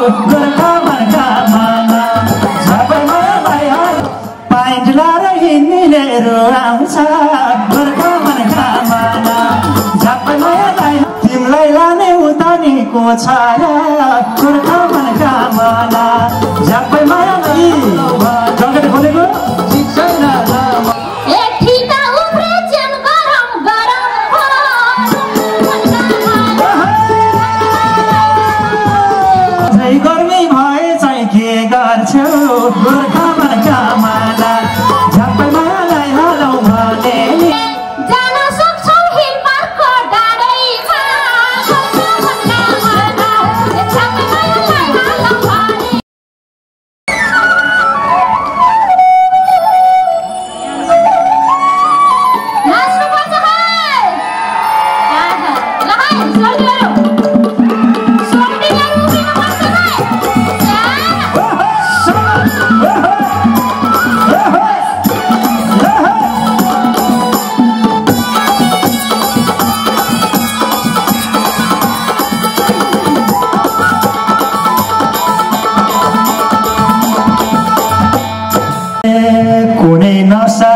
गोर्खा मनका माना झपै मायालाई पाइन्ट लाएर हिँड्नेले रुवाउँछ गोर्खा मनका माना झपै मायालाई तिमीलाई लाने उतानीको छाया गोर्खा मनका माना झपै मायालाई जगत खोलेको ठिक छैन गर्मी भए चाहिँ के गर्छौ गोर्खा मनका माला झपै मायालाई हालौ भने जान सक्छौ हिलपार्कको डाँडैमा गोर्खा मनका माला झपै मायालाई हालौ भने नाच्नुपर्छ है ल है सोल्टीहरु कुनै नसा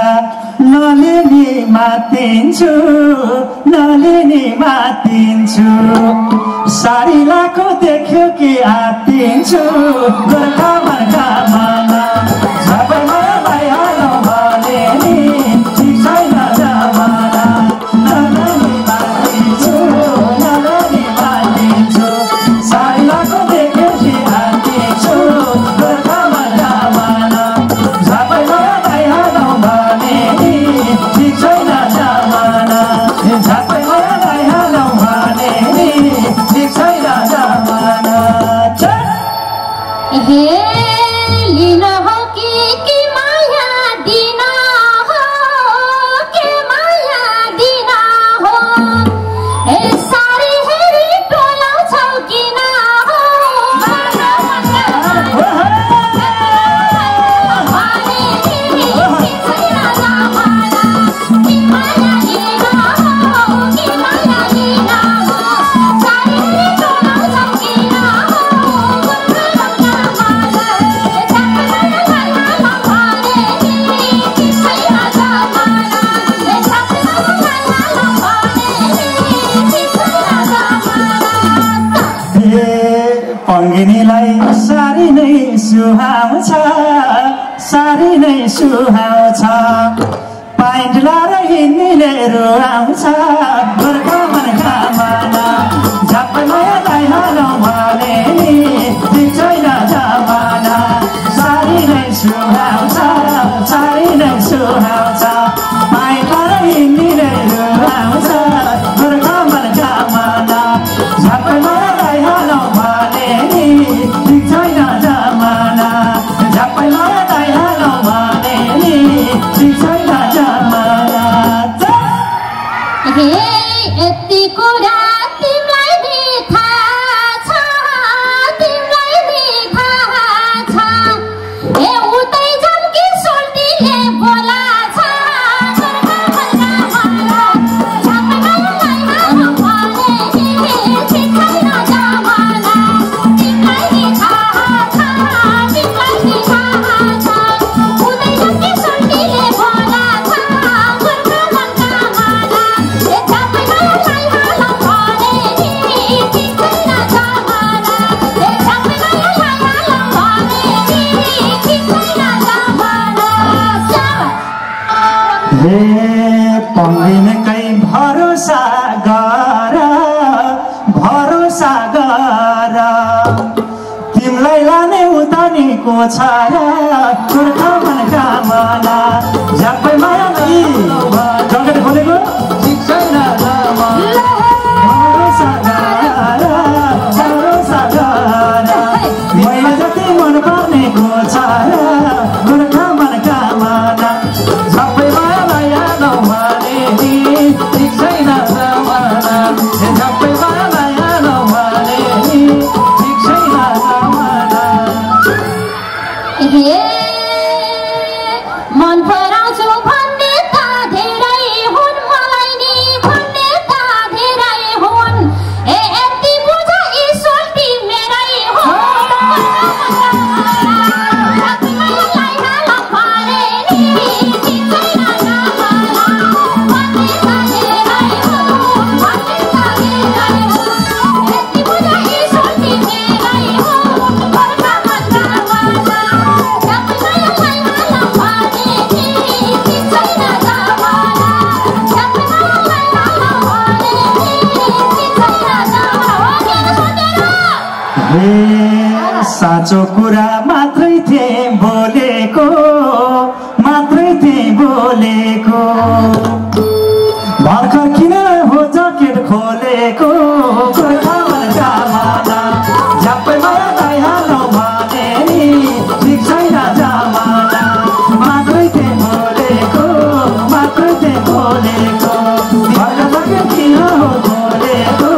नलिने मातिन्छु नलिने मातिन्छु साडी लाको देख्यो कि आतिन्छु गोर्खा मनका माना झपै मायालाई हालौ भने नि ठिक छैन जमाना नलिने मातिन्छु नलिने मातिन्छु साडी लाको देख्यो कि आतिन्छु गोर्खा मनका माना झपै मायालाई हालौ भने नि ठिक छैन जमाना झपै मायालाई हालौ भने नि ठिक छैन जमाना हे लिन हो कि माया दिन हो के माया दिन हो हे सारी हेरी टोलाउँछौ किन हो गोर्खा मनका भने नि ठिक छैन जमाना कि माया दिन हो कि माया दिन हो सारी हेरी टोलाउँछौ किन हो गोर्खा मनका माला झपै मायालाई हालौ भने नि ठिक छैन जमाना झपै मायालाई हालौ भने नि ठिक छैन जमाना पङ्गिनीलाई सारी नै सुहाउँछ सारी नै सुहाउँछ पाइन्ट लाएर हिँड्नेले रुवाउँछ गोर्खा मनका माना झपै मायालाई हालौ भने नि ठिक छैन जमाना सारी नै सुहाउँछ सारी नै सुहाउँछ पाइन्ट लाएर हिँड्नेले रुवाउँछ गोर्खा मनका माना झपै मायालाई हालौ भने नि ठिक छैन जमाना झपै मायालाई हालौ भने नि ठिक छैन जमाना हे यति कुरा तिमीलाई नि थाहा छ तिमीलाई नि थाहा छ हे उतै जाम कि सोल्टीले बोलाछ गोर्खा मनका माला झपै मायालाई हालौ भने नि ठिक छैन जमाना तिमीलाई नि थाहा छ तिमीलाई नि थाहा छ उतै जाम कि सोल्टीले बोलाछ गोर्खा मनका माला झपै मायालाई हालौ भने नि ठिक छैन जमाना झपै मायालाई हालौ भने नि ठिक छैन जमाना हे पङ्गिनकै भरोसा गर तिमीलाई लाने उतानीको छाया गोर्खा मनका माना झपै मायालाई जगत खोलेको ठिक छैन जमाना भरोसा गर मैले जति मन पर्नेको छाया गोर्खा मनका माना झपै मायालाई हालौ भने नि ठिक छैन जमाना झपै मायालाई हालौ भने नि ठिक छैन जमाना हे मन पराउँछु भन्ने त धेरै हुन् मलाई नि भन्ने त धेरै हुन् हे यति बुझ यी सोल्टी मेरै हुन् साँचो कुरा मात्रै थिए बोलेको भर्खर किन हो जकेट खोलेको गोर्खाका माला झ्याप्पै मायालाई हालौँ भने नि ठिक छैन जमाना मात्रै थिए बोलेको भर्खर जकेट किन हो खोलेको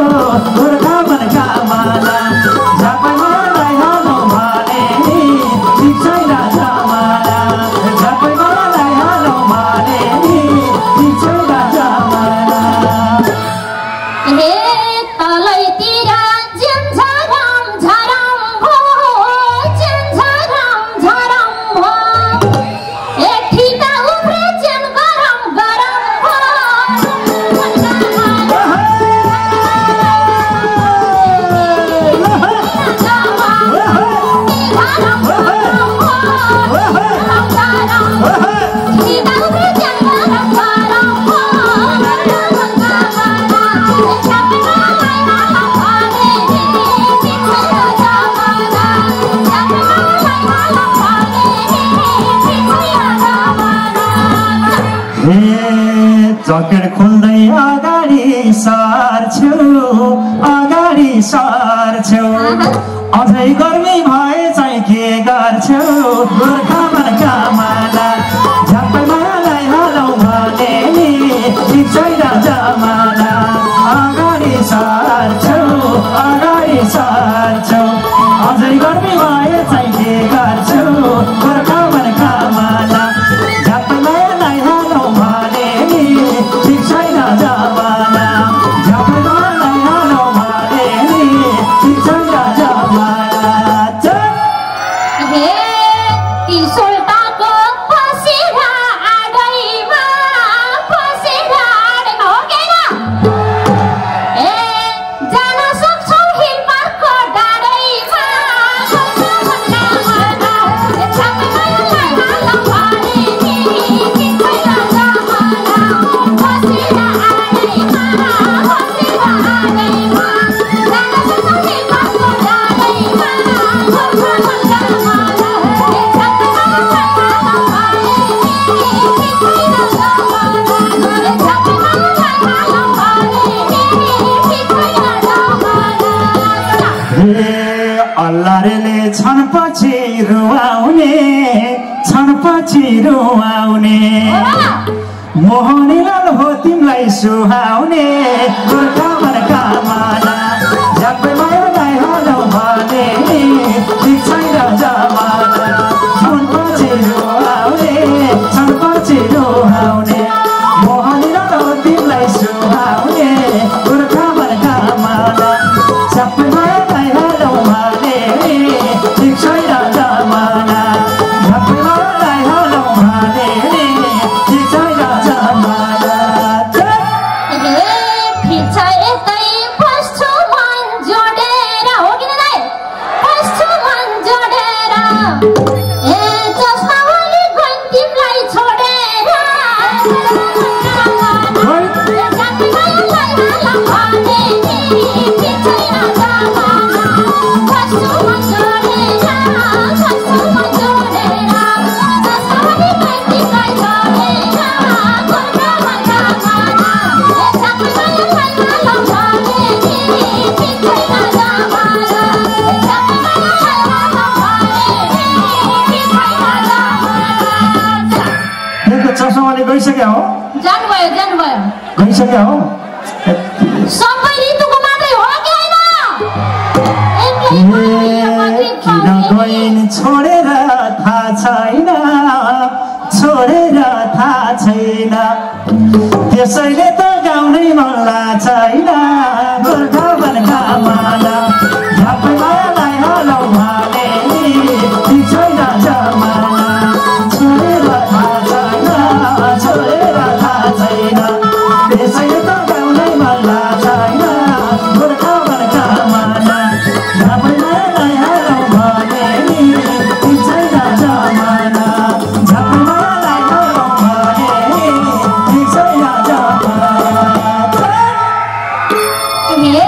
गोर्खाका माला झ्याप्पै मायालाई हालौँ भने नि ठिक छैन जमाना झ्याप्पै मायालाई हालौँ भने नि ठिक छैन जमाना। जकेट खोल्दै अगाडि सर्छौ अझै गर्मी भए चाहिँ के गर्छौ गोर्खाका माला झ्याप्पै मायालाई हालौँ भने नि ठिक छैन जमाना अगाडि सर्छौ अझै गर्मी भए चाहिँ के गर्छौ गोर्खाका माला झ्याप्पै मायालाई हालौँ भने नि ठिक छैन जमाना झ्याप्पै मायालाई हालौँ भने नि ठिक छैन जमाना। अल्लाहले छनपछि रुवाउने मोहनीलाल हो तिमीलाई सुहाउने गोर्खाका माला झ्याप्पै मायालाई हालौँ भने ठिक छैन जमाना छनपछि रुवाउने मोहनीलाल हो तिमीलाई सुहाउने गोर्खाका माला झ्याप्पै मायालाई हालौँ भने ठिक छैन जमाना झ्याप्पै मायालाई हालौँ भने ठिक छैन जमाना। चस्माले गइसक्यो हो जानुभयो गइसक्यो हो सबै ऋतुको मात्रै हो कि हैन किन गइन् छोडेर थाहा छैन त्यसैले त गाउनै मन लाग्दैन गोर्खाका माला झ्याप्पै मायालाई हालौँ भने ठिक छैन जमाना छोडेर थाहा छैन छोडेर थाहा छैन त्यसैले त गाउँदै मल्ला छैन गोर्खा मनका माना झपैमालाई हालौँ भने नि ठिक छैन जमाना झपैमालाई हालौँ भने नि ठिक छैन जमाना हे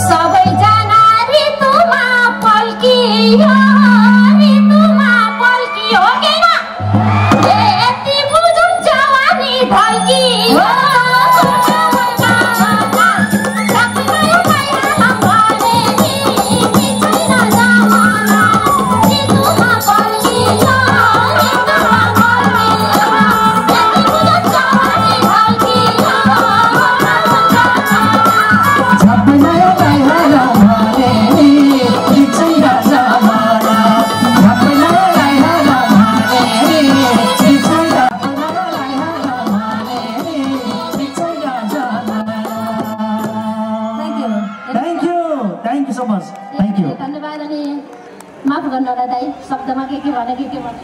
सबैजना ऋतुमा पल्कियो ऋतुमा पल्कियो किन यति बुझौँ जवानी ढल्कियो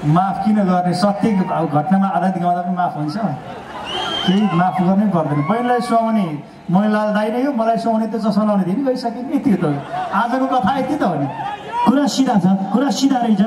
माफ किन गर्ने सत्य घटनामा आधारित गाउँदा पनि माफ हुन्छ केही माफ गर्नै पर्दैन बहिनीलाई सुहाउने महिलालाई दाइ नै हो मलाई सुहाउने त चस्मा लाउने धेरै गइसक्यो यति हो त आजको कथा यति त हो नि कुरा सिधा छ कुरा सिधा रहेछ